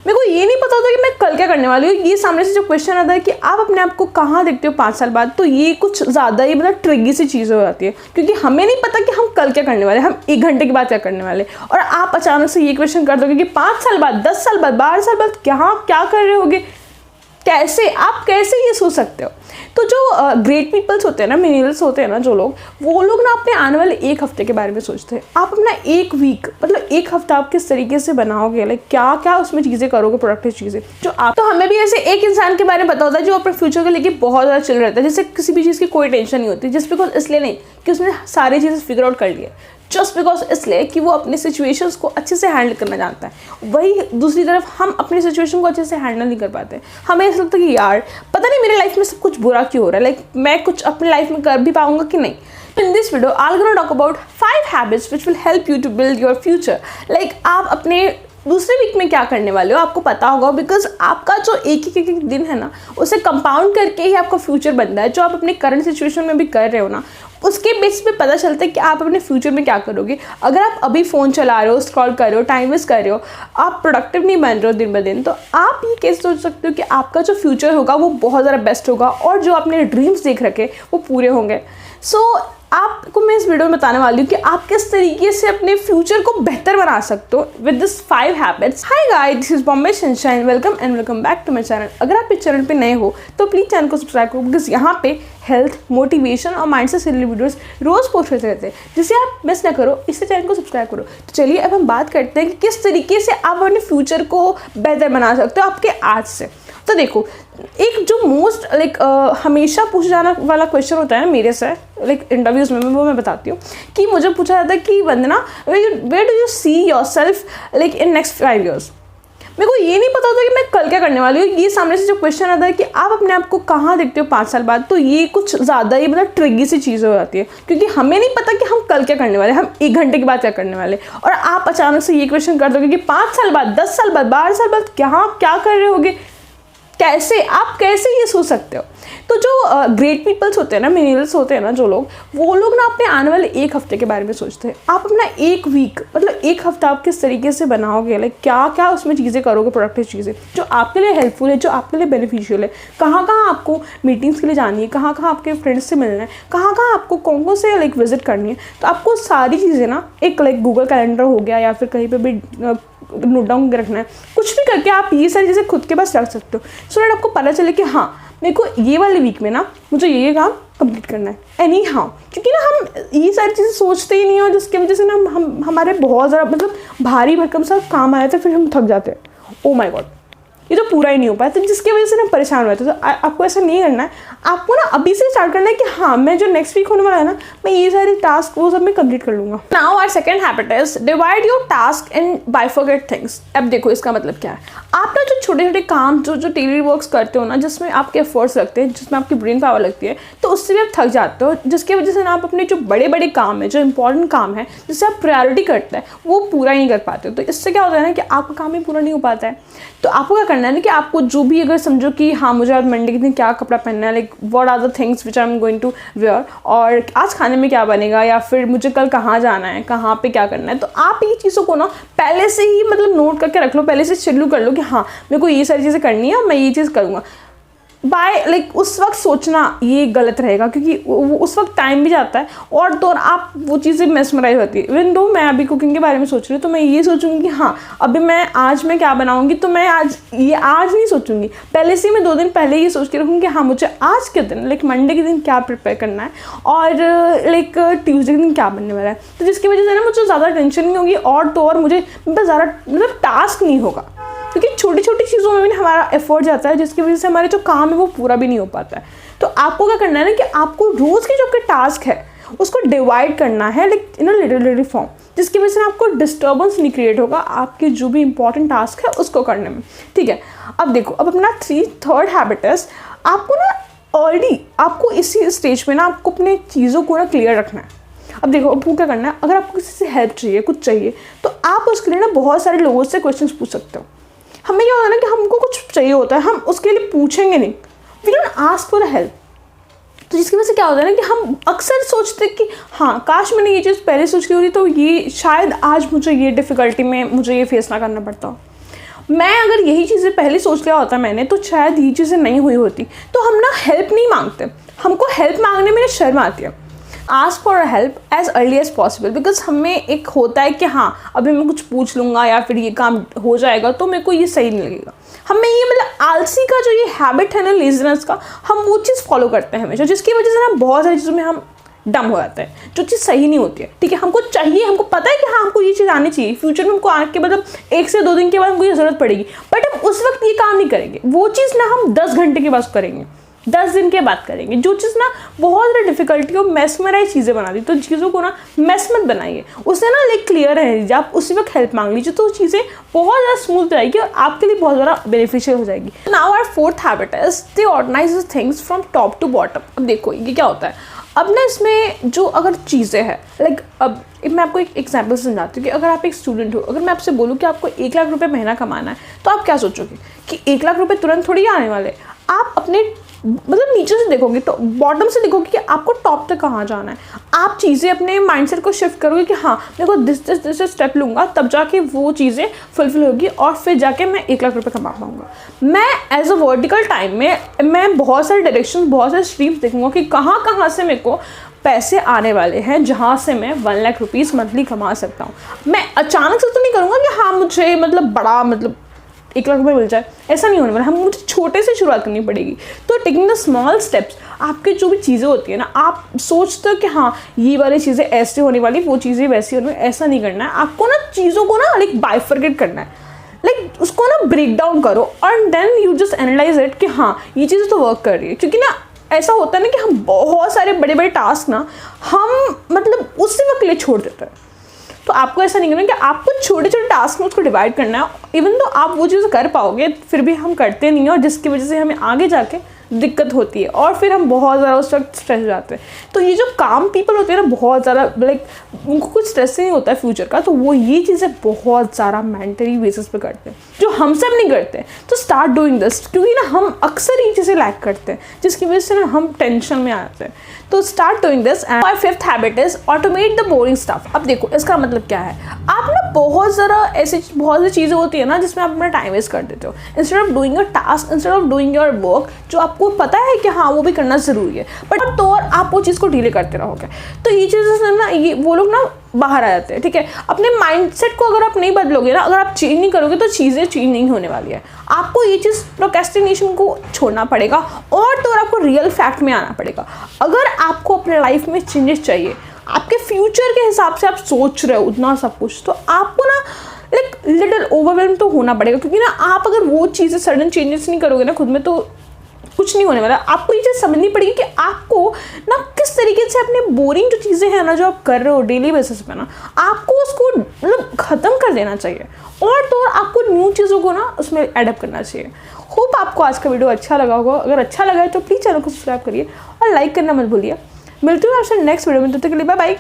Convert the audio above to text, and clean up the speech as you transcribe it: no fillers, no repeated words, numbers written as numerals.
मेरे को ये नहीं पता होता कि मैं कल क्या करने वाली हूँ। ये सामने से जो क्वेश्चन आता है कि आप अपने आप को कहाँ देखते हो 5 साल बाद, तो ये कुछ ज़्यादा ही मतलब ट्रिगी सी चीज़ हो जाती है, क्योंकि हमें नहीं पता कि हम कल क्या करने वाले, हम 1 घंटे के बाद क्या करने वाले। और आप अचानक से ये क्वेश्चन कर दोगे कि 5 साल बाद, 10 साल बाद, 12 साल बाद क्या कर रहे होगे, कैसे आप कैसे ये सोच सकते हो। तो जो ग्रेट पीपल्स होते हैं ना, मिलेनियल्स होते हैं ना, जो लोग, वो लोग ना अपने आने वाले 1 हफ्ते के बारे में सोचते हैं। आप अपना 1 वीक मतलब 1 हफ्ता आप किस तरीके से बनाओगे, लाइक क्या क्या उसमें चीज़ें करोगे, प्रोडक्टिव चीज़ें जो आप। तो हमें भी ऐसे एक इंसान के बारे में पता होता है जो अपने फ्यूचर को लेकर बहुत ज़्यादा चिल रहता है, जिससे किसी भी चीज़ की कोई टेंशन नहीं होती, जस्ट बिकॉज इसलिए नहीं कि उसने सारी चीज़ें फिगर आउट कर लिया, जस्ट बिकॉज इसलिए कि वो अपने सिचुएशंस को अच्छे से हैंडल करना जानता है। वही दूसरी तरफ हम अपनी सिचुएशन को अच्छे से हैंडल नहीं कर पाते। हमें ऐसा लगता है कि यार पता नहीं मेरे लाइफ में सब कुछ बुरा क्यों हो रहा है, लाइक मैं कुछ अपनी लाइफ में कर भी पाऊंगा कि नहीं। In this video, I'm gonna talk about 5 habits which will help you to build your future. Like आप अपने दूसरे वीक में क्या करने वाले हो आपको पता होगा, बिकॉज आपका जो एक दिन है ना, उसे कंपाउंड करके ही आपका फ्यूचर बनता है। जो आप अपने करंट सिचुएशन में भी कर रहे हो ना, उसके बेस पे पता चलता है कि आप अपने फ्यूचर में क्या करोगे। अगर आप अभी फ़ोन चला रहे हो, स्क्रॉल कर रहे हो, टाइम वेस्ट कर रहे हो, आप प्रोडक्टिव नहीं बन रहे हो दिन ब दिन, तो आप ये कैसे सोच सकते हो कि आपका जो फ्यूचर होगा वो बहुत ज़्यादा बेस्ट होगा और जो आपने ड्रीम्स देख रखे वो पूरे होंगे। सो आपको मैं इस वीडियो में बताने वाली हूँ कि आप किस तरीके से अपने फ्यूचर को बेहतर बना सकते हो with this 5 habits. Hi guys, this is Bombay sunshine, welcome back to my channel. अगर आप इस चैनल पे नए हो तो प्लीज़ चैनल को सब्सक्राइब करो, बिकॉज यहाँ पे हेल्थ, मोटिवेशन और माइंडसेट से रिलेटेड वीडियोस रोज़ पोस्ट होते रहते हैं, जिसे आप मिस ना करो, इससे चैनल को सब्सक्राइब करो। तो चलिए अब हम बात करते हैं कि किस तरीके से आप अपने फ्यूचर को बेहतर बना सकते हो आपके आज से। तो देखो, एक जो मोस्ट हमेशा पूछा जाने वाला क्वेश्चन होता है ना मेरे से, इंटरव्यूज़ में, वो मैं बताती हूँ कि मुझे पूछा जाता है कि Vandana, where do you see yourself in next 5 years। मेरे को ये नहीं पता होता कि मैं कल क्या करने वाली हूँ। ये सामने से जो क्वेश्चन आता है कि आप अपने आप को कहाँ देखते हो 5 साल बाद, तो ये कुछ ज़्यादा ही मतलब ट्रिगी सी चीज़ हो जाती है, क्योंकि हमें नहीं पता कि हम कल क्या करने वाले, हम 1 घंटे के बाद क्या करने वाले। और आप अचानक से ये क्वेश्चन कर दोगे कि 5 साल बाद, 10 साल बाद, 12 साल बाद क्या कर रहे होगे, कैसे आप कैसे ये सोच सकते हो। तो जो ग्रेट पीपल्स होते हैं ना, मिलेनियल्स होते हैं ना, जो लोग, वो लोग ना अपने आने वाले 1 हफ्ते के बारे में सोचते हैं। आप अपना 1 वीक मतलब 1 हफ्ता आप किस तरीके से बनाओगे, लाइक क्या क्या उसमें चीज़ें करोगे, प्रोडक्टिव चीज़ें जो आपके लिए हेल्पफुल है, जो आपके लिए बेनिफिशियल है। कहाँ कहाँ आपको मीटिंग्स के लिए जानी है, कहाँ कहाँ आपके फ्रेंड्स से मिलना है, कहाँ कहाँ आपको कौन से विजिट करनी है। तो आपको सारी चीज़ें ना एक गूगल कैलेंडर हो गया या फिर कहीं पर भी नोट डाउन रखना है, कुछ भी करके आप ये सारी चीज़ें खुद के पास रख सकते हो, सो दैट आपको पता चले कि हाँ मेरे को ये वाले वीक में ना मुझे ये काम कंप्लीट करना है। एनी हाउ, क्योंकि ना हम ये सारी चीज़ें सोचते ही नहीं हो, जिसकी वजह से ना हम हमारे बहुत ज़्यादा मतलब भारी भरकम सा काम आ जाता है, फिर हम थक जाते हैं। ओ माय गॉड, ये तो पूरा ही नहीं हो पाया, तो जिसकी वजह से ना परेशान हो जाते हैं। तो आपको ऐसा नहीं करना है, आपको ना अभी से स्टार्ट करना है कि हाँ मैं जो नेक्स्ट वीक होने वाला है ना, मैं ये सारे टास्क वो सब मैं कंप्लीट कर लूँगा। Now our second habit is divide your task in bifurcate things. अब देखो इसका मतलब क्या है, आप ना जो छोटे छोटे काम जो डेली वर्क्स करते हो ना, जिसमें आपके एफर्ट्स लगते हैं, जिसमें आपकी ब्रेन पावर लगती है, तो उससे भी आप थक जाते हो, जिसकी वजह से ना आप अपने जो बड़े बड़े काम है, जो इंपॉर्टेंट काम है, जिससे आप प्रायोरिटी करते हैं, वो पूरा ही नहीं कर पाते हो। तो इससे क्या होता है ना कि आपका काम ही पूरा नहीं हो पाता है। तो आपको क्या करना है ना कि आपको जो भी, अगर समझो कि हाँ मुझे आज मंडे के दिन क्या कपड़ा पहनना है, like what are the things which I am going to wear, और आज खाने में क्या बनेगा, या फिर मुझे कल कहाँ जाना है, कहाँ पे क्या करना है, तो आप ये चीज़ों को ना पहले से ही मतलब नोट करके रख लो, पहले से शेड्यूल कर लो कि हाँ मेरे को ये सारी चीज़ें करनी है और मैं ये चीज़ करूँगा। उस वक्त सोचना ये गलत रहेगा, क्योंकि उस वक्त टाइम भी जाता है और तो और आप वो चीज़ें मेस्मराइज होती है। इवन दो मैं अभी कुकिंग के बारे में सोच रही हूँ, तो मैं ये सोचूंगी कि हाँ अभी आज मैं क्या बनाऊंगी, तो मैं आज नहीं सोचूंगी, पहले से मैं 2 दिन पहले ये सोच के रखूँगी कि हाँ मुझे आज के दिन मंडे के दिन क्या प्रिपेयर करना है और ट्यूसडे के दिन क्या बनने वाला है। तो जिसकी वजह से ना मुझे ज़्यादा टेंशन नहीं होगी और तो और मुझे ज़्यादा मतलब टास्क नहीं होगा, क्योंकि छोटी छोटी चीज़ों में भी हमारा एफर्ट जाता है, जिसकी वजह से हमारे जो काम है वो पूरा भी नहीं हो पाता है। तो आपको क्या करना है ना कि आपको रोज़ के जो आपके टास्क है उसको डिवाइड करना है इन अ लिटिल फॉर्म, जिसकी वजह से आपको डिस्टर्बेंस नहीं क्रिएट होगा आपके जो भी इंपॉर्टेंट टास्क है उसको करने में। ठीक है, अब देखो, अब अपना थर्ड हैबिट है, आपको ना ऑलरेडी आपको इसी स्टेज पे ना आपको अपने चीज़ों को ना क्लियर रखना है। अब देखो, आपको क्या करना है, अगर आपको किसी से हेल्प चाहिए, कुछ चाहिए, तो आप उसके लिए ना बहुत सारे लोगों से क्वेश्चन पूछ सकते हो। हमें क्या होता है ना कि हमको कुछ चाहिए होता है, हम उसके लिए पूछेंगे नहीं, we don't ask for help. तो जिसकी वजह से क्या होता है ना कि हम अक्सर सोचते हैं कि हाँ काश मैंने ये चीज़ पहले सोच ली होती, तो ये शायद आज मुझे ये डिफ़िकल्टी में मुझे ये फेस ना करना पड़ता हो। मैं अगर यही चीज़ें पहले सोच लिया होता मैंने तो शायद ये चीज़ें नहीं हुई होती। तो हम ना हेल्प नहीं मांगते, हमको हेल्प मांगने में शर्म आती है। Ask for help as early as possible, because हमें एक होता है कि हाँ अभी मैं कुछ पूछ लूँगा या फिर ये काम हो जाएगा तो मेरे को ये सही नहीं लगेगा। हमें ये मतलब आलसी का जो ये हैबिट है ना, लेजीनेस का, हम वो चीज़ फॉलो करते हैं हमेशा, जिसकी वजह से ना बहुत सारी चीज़ों में हम डम हो जाता है, जो चीज़ सही नहीं होती है। ठीक है, हमको चाहिए, हमको पता है कि हाँ हमको ये चीज़ आनी चाहिए, फ्यूचर में हमको आके मतलब 1 से 2 दिन के बाद हमको ये ज़रूरत पड़ेगी, बट हम उस वक्त ये काम नहीं करेंगे। वो चीज़ ना हम 10 घंटे के बाद करेंगे, 10 दिन के बाद करेंगे, जो चीज़ ना बहुत ज़्यादा डिफिकल्टी और मैसमराइज चीज़ें बना दी। तो चीज़ों को ना मैस मत बनाइए, उससे ना लाइक क्लियर है, आप उसी वक्त हेल्प मांग लीजिए तो चीज़ें बहुत ज़्यादा स्मूथ रहेगी और आपके लिए बहुत ज़्यादा बेनिफिशियल हो जाएगी। Now our fourth habit is the organise things from top to bottom. अब देखो ये क्या होता है, अब ना इसमें जो अगर चीज़ें हैं लाइक, अब मैं आपको एक एग्जाम्पल समझाती हूँ कि अगर आप एक स्टूडेंट हो, अगर मैं आपसे बोलूँ कि आपको 1 लाख रुपए महीना कमाना है, तो आप क्या सोचोगे कि 1 लाख रुपए तुरंत थोड़ी आने वाले। आप अपने मतलब नीचे से देखोगे तो बॉटम से देखोगे कि आपको टॉप तक कहाँ जाना है। आप चीज़ें अपने माइंडसेट को शिफ्ट करोगे कि हाँ मेरे को दिस स्टेप लूँगा, तब जाके वो चीज़ें फुलफिल होगी और फिर जाके मैं 1 लाख रुपए कमा पाऊँगा। मैं एज अ वर्टिकल टाइम में मैं बहुत सारे डायरेक्शन, बहुत सारे स्ट्रीम्स देखूँगा कि कहाँ कहाँ से मेरे को पैसे आने वाले हैं, जहाँ से मैं 1 लाख रुपीज़ मंथली कमा सकता हूँ। मैं अचानक से तो नहीं करूँगा कि हाँ मुझे मतलब बड़ा मतलब 1 लाख रुपए मिल जाए, ऐसा नहीं होने वाला। हम मुझे छोटे से शुरुआत करनी पड़ेगी। तो टेकिंग द स्मॉल स्टेप्स, आपके जो भी चीज़ें होती है ना, आप सोचते हो कि हाँ ये वाली चीज़ें ऐसे होने वाली, वो चीज़ें वैसी होने वाली, ऐसा नहीं करना है। आपको ना चीज़ों को ना लाइक बाइफरकेट करना है, लाइक उसको ना ब्रेक डाउन करो और then you just analyse it कि हाँ ये चीज़ें तो वर्क कर रही है। क्योंकि ना ऐसा होता है ना कि हम बहुत सारे बड़े बड़े टास्क ना हम मतलब उसी वक्त के लिए छोड़ देते हैं। तो आपको ऐसा नहीं करना कि आपको छोटे छोटे टास्क में उसको डिवाइड करना है। इवन तो आप वो चीज़ कर पाओगे, फिर भी हम करते नहीं हैं और जिसकी वजह से हमें आगे जाके दिक्कत होती है और फिर हम बहुत ज़्यादा उस वक्त स्ट्रेस हो जाते हैं। तो ये जो काम पीपल होते हैं ना, बहुत ज़्यादा लाइक उनको कुछ स्ट्रेस नहीं होता है फ्यूचर का, तो वो ये चीज़ें बहुत ज़्यादा मेंटली बेसिस पे करते हैं, जो हम सब नहीं करते। तो स्टार्ट डूइंग दिस, क्योंकि ना हम अक्सर ये चीज़ें लैक करते हैं, जिसकी वजह से ना हम टेंशन में आ जाते हैं। तो start doing this. And my fifth habit is automate the boring stuff. अब देखो इसका मतलब क्या है, आप ना बहुत सी चीज़ें होती है ना जिसमें आप अपना टाइम वेस्ट कर देते हो। Instead of doing your task, instead of doing your work, जो आपको पता है कि हाँ वो भी करना ज़रूरी है, बट तो और आप वो चीज़ को डिले करते रहोगे तो ये चीज़ें से ना ये वो लोग ना बाहर आ जाते हैं। ठीक है, अपने माइंडसेट को अगर आप नहीं बदलोगे ना, अगर आप चेंज नहीं करोगे तो चीज़ें चेंज नहीं होने वाली है। आपको ये चीज़ प्रोक्रेस्टिनेशन को छोड़ना पड़ेगा और तो और आपको रियल फैक्ट में आना पड़ेगा। अगर आपको अपने लाइफ में चेंजेस चाहिए, आपके फ्यूचर के हिसाब से आप सोच रहे हो उतना सब कुछ, तो आपको ना लाइक लिटिल ओवरवेल्म तो होना पड़ेगा। क्योंकि ना आप अगर वो चीज़ें सडन चेंजेस नहीं करोगे ना खुद में, तो कुछ नहीं होने वाला। आपको ये चीज़ समझनी पड़ेगी कि आपको ना किस तरीके से अपने बोरिंग जो चीज़ें हैं ना, जो आप कर रहे हो डेली बेसिस पे ना, आपको उसको मतलब ख़त्म कर देना चाहिए और तो और आपको न्यू चीज़ों को ना उसमें एडप्ट करना चाहिए। होप आपको आज का वीडियो अच्छा लगा होगा। अगर अच्छा लगा है तो प्लीज़ चैनल को सब्सक्राइब करिए और लाइक करना मत भूलिए। मिलती हूँ आपसे नेक्स्ट वीडियो में, तब तक के लिए बाय बाय।